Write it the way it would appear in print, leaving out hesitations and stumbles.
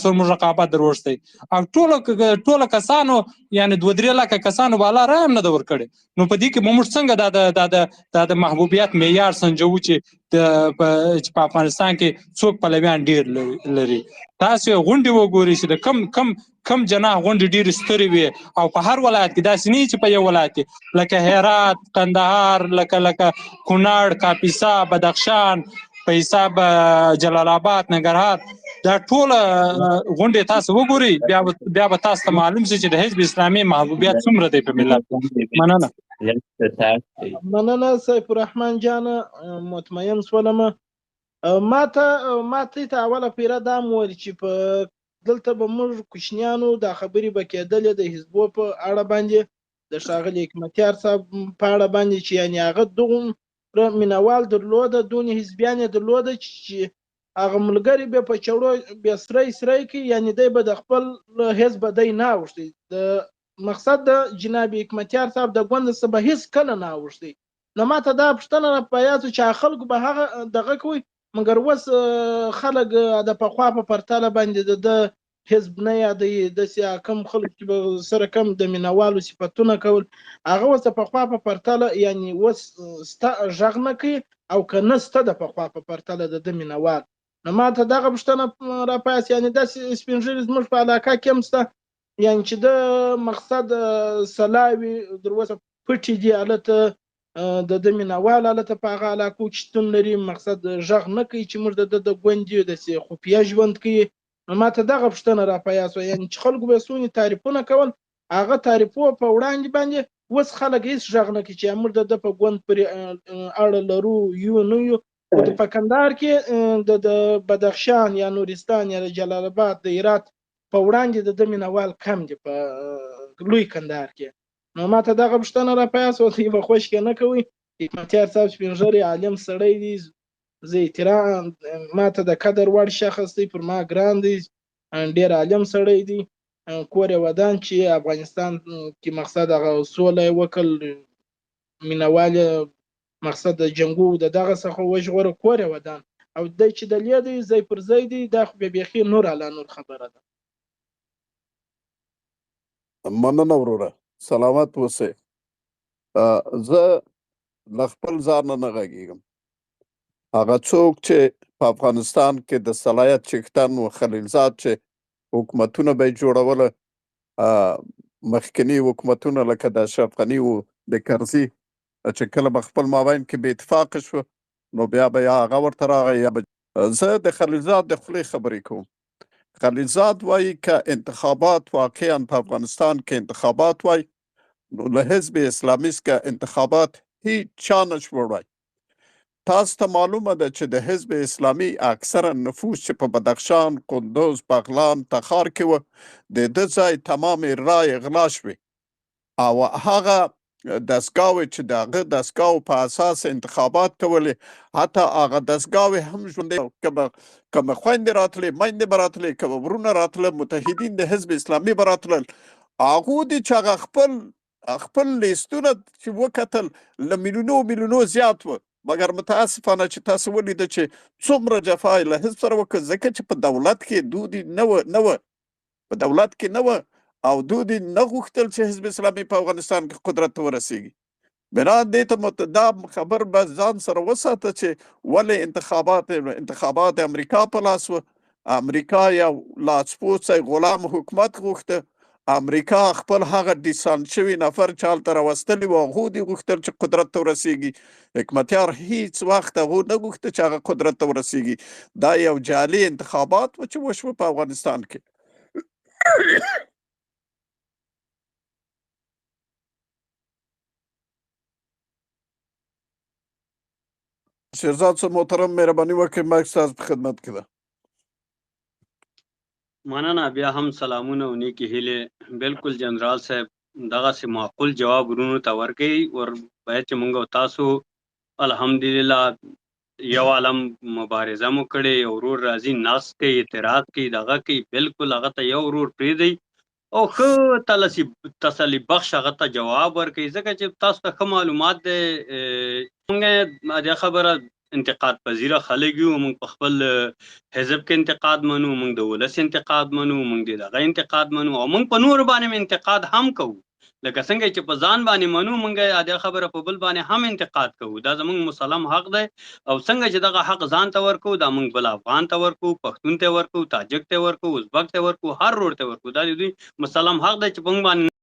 سره موږ رقابت دروښتی او ټوله کسانو یعنې 2-3 لکه کسانو بالا رایه هم نه ده ورکړې. نو په دې کې به موږ څنګه دا د محبوبیت معیار سنجوو چې په افغانستان کې څوک پلویان ډېر لري. تاسې غونډې وګورئ چې د کم جناح غونډې ډېرې سترې وي او په هر ولایت کې داسې نه وي چې په یو ولایت کې لکه هرات، کندهار، لکه کونړ، کاپیسا، بدخشان، په حساب جلال آباد، ننګرهار، دا ټوله غونډې تاسو وګورئ بیا به تاسو ته معلوم شي چې د حزب اسلامي محبوبیت څومره دی په ملت. مننه. مننه سیف الرحمن جانه، مطمئن شولم. ما ته اوله پیره دا وویل چې په دلته به موږ کوچنیانو دا خبرې به کېدلې د حزبو په اړه باندې، د ښاغلي حکمتیار صاحب په اړه باندې چې یعنې هغه دومره مینوال درلوده، دونې حزبیان یې درلوده چې هغه ملګري به په چوړو بیا سری کوي، یعنې دی به د خپل حزب دی نه اوښتی. د مقصد د جناب حکمتیار صاحب د ګوند څخه به هېڅ کله نه اوښتی. نو ما ته دا پوښتنه را په یاد چې خلکو به هغه دغه کوي، مګر اوس خلک د پخوا په پرتله باندې د حزب نه یادوي. داسې کم خلک چې به سره کم د مینوالو صفتونه کول، هغه اوس د پخوا په پرتله یعنې اوس ستا غږ نه کوي او که نه سته د پخوا په پرتله د مینوال. نو ما ته دغه پوښتنه را پاس، یعنې داسې سپین ږیري زموږ په علاقه کې هم شته یعنې چې د مقصد سلاوي در اوسه پټې دي هلته د مینوال هلته په هغه علاقو کې شتون لري، مقصد غږ نه کوي چې موږ د ګوند یو داسې خفیه ژوند کوي. نو ما ته دغه پوښتنه را په یاد شوه، یعنې چې خلکو به څومره تعریفونه کول، هغه تعریفو په وړاندې باندې اوس خلک هېڅ غږ نه کوي چې موږ د په ګوند پورې اړه لرو یو نه یو. په کندهار کې د بدخشان یا نورستان یا جلال آباد د هرات په وړاندې د مینوال کم دي په لوی کندهار کې. نو ما ته دغه پوښتنه را په یاد شوه، ته به خوشکې نه کوئ. حکمتیار صاحب سپین ږیری عالم سړی دی، زه احترام ما ته د قدر وړ شخص دی، پر ما ګران دی، ډېر عالم سړی دی، کور یې ودان چې افغانستان کې مقصد هغه سوله یې وکړ، مینوال مقصد د جنګو د دغه څخه وژغوره، کور یې ودان. او دی چې دلې دی ځای پر ځای دی، دا خو بیا بیخي نور علا نور خبره ده. مننه وروره، سلامت اوسئ. زه له خپل ځانه نه غږېږم. هغه څوک چې په افغانستان کې د صلاحیت څښتن و خلیلزاد چې حکومتونه به یې جوړوله، مخکني حکومتونه لکه د اشرف غني و د کرزي چې کله به خپل مابین کې بې اتفاقه شو، نو بیا به یا هغه ورته راغی یا به زه د خلیلزاد د خولې خبرې کوم. خلیلزاد وایي که انتخابات واقعا په افغانستان کې انتخابات وای، نو له حزب اسلامي څخه انتخابات هیچ چا نشو وړی. تاسو ته معلومه ده چې د حزب اسلامي اکثره نفوس چې په بدخشان، قندوز، بغلان، تخار کې و، د ده ځای تمامې رای غلا شوې او هغه دستګاوې چې د هغه دستګاو په اساس انتخابات کولې، حتی هغه دستګاوې هم ژوندۍ، که به خویندې راتلې، میندې به راتلې، که به ورونه راتله، متحدین د حزب اسلامي به راتلل. هغو دي چې هغه خپل لیستونه چې وکتل له میلیونو زیات و، مګر متاسفانه چې تاسو ولیده چې څومره جفا یې له حزب سره وکړه، ځکه چې په دولت کې دودي نه و، په دولت کې نه و او دودي نه غوښتل چې حزب اسلامي په افغانستان کې قدرت ته ورسیږي. بنا دې ته دا خبر به ځان سره وساته چې ولې انتخابات امریکا په لاس و. امریکا یو لاسپوڅی غلام حکومت غوښته. امریکا خپل هغه ډیسانټ شوي نفر چې هلته راوستلي وو، هغو دې غوښتل چې قدرت ته ورسیږي. حکمتیار هیڅ وخت هغو نه غوښته چې هغه قدرت ته ورسیږي. دا یو جعلي انتخابات و چې وشوه په افغانستان کې. شیرزاد صاحب محترم، مهرباني وکړئ، مایک ستاسو په خدمت کې ده. مننه، بیا هم سلامونه او نیکې هیلې. بالکل جنرال صاحب دغسې معقول جواب ورونو ته ورکوي، ور باید چې موږ او تاسو الحمدلله یو عالم مبارزه مو کړې، یو ورور راځي ناست کوي، اعتراض کوي، دغه کوي، بالکل هغه ته یو ورور پرېږدئ او ښه تسلي بخش هغه ته جواب ورکوي، ځکه چې تاسو ته ښه معلومات دی. موږ دا خبره انتقاد پذیره خلک یو، موږ په خپل حزب کې انتقاد منو، موږ د ولس انتقاد منو، موږ د دغه انتقاد منو او موږ په نورو باندې انتقاد هم کوو. لکه څنګه چې په ځان باندې منو، موږ دا خبره په بل باندې هم انتقاد کوو. دا زموږ مسلم حق دی او څنګه چې دغه حق ځان ته ورکو، دا موږ بل افغان ته ورکو، پښتون ته ورکو، تاجک ته ورکو، ازبک ته ورکو، هر رور ته ورکو. دا د دوی مسلم حق دی چې په موږ باندې